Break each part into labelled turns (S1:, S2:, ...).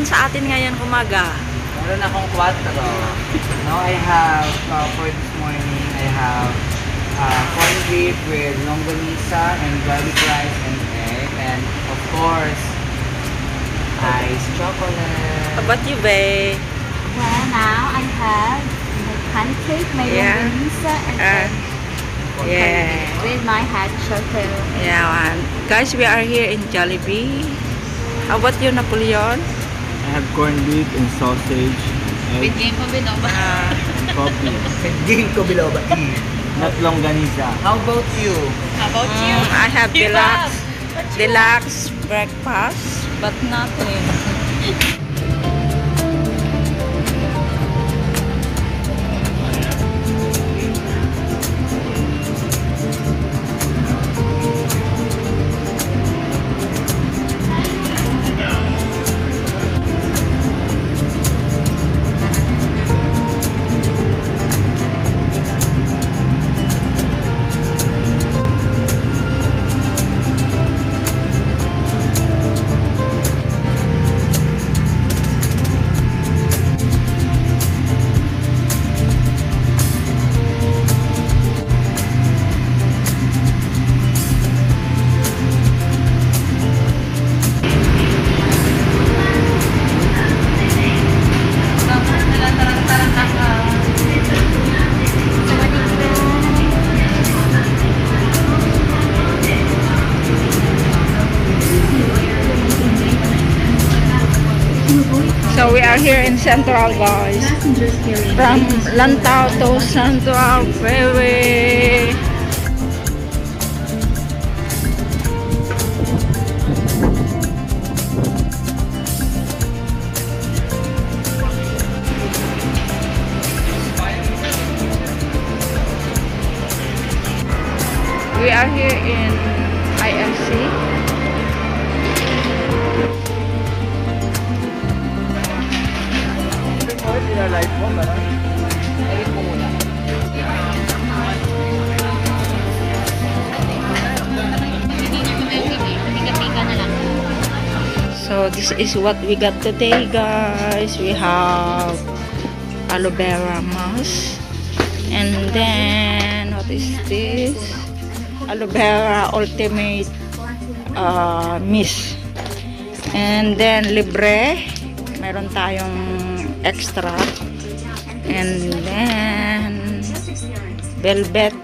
S1: meron sa atin ngayon umaga?
S2: Meron akong 4. Now I have, for this morning, I have corned beef with longganisa and garlic rice and egg. And of course, iced chocolate.
S1: How about you, babe?
S3: Well, now I have my pancake, my longganisa, and egg.
S1: Yeah.
S3: With my hot chocolate.
S1: Yeah, guys, we are here in Jollibee. How about you, Napoleon?
S4: I have corned beef and sausage, egg,
S3: With game ko binoba.
S4: coffee,
S2: Ginkgo biloba.
S4: not longganisa.
S2: How about you?
S3: How about you?
S1: I have deluxe breakfast, but nothing. So we are here in Central, guys. From Lantau to Central Freeway. We are here in IFC.
S4: Live mo, gano'n?
S2: Edit mo muna.
S1: So this is what we got today, guys. We have aloe vera mask, and then what is this? Aloe vera ultimate mist, and then libre. Meron tayong extra, and then velvet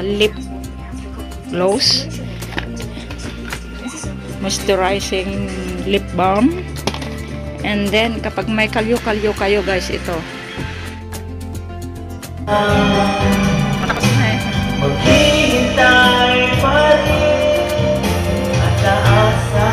S1: lip gloss, moisturizing lip balm, and then kapag may kalyo-kalyo kayo, guys, ito. Matapos na eh.
S4: Maghihintay pa rin at aasa.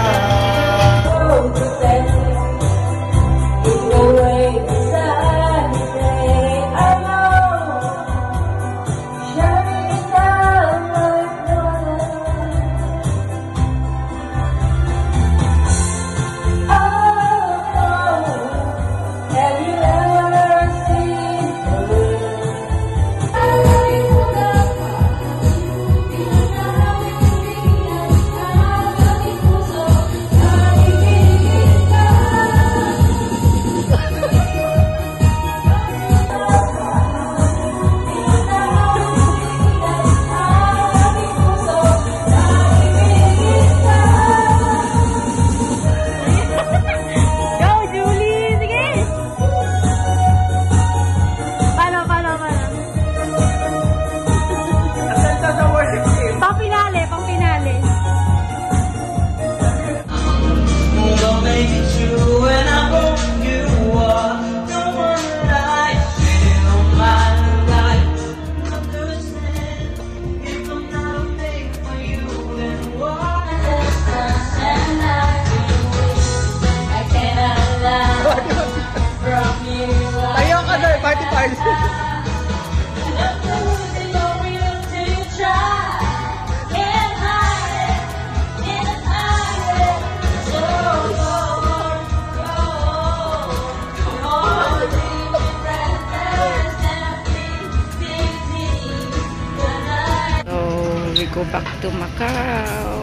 S1: Go back to Macau.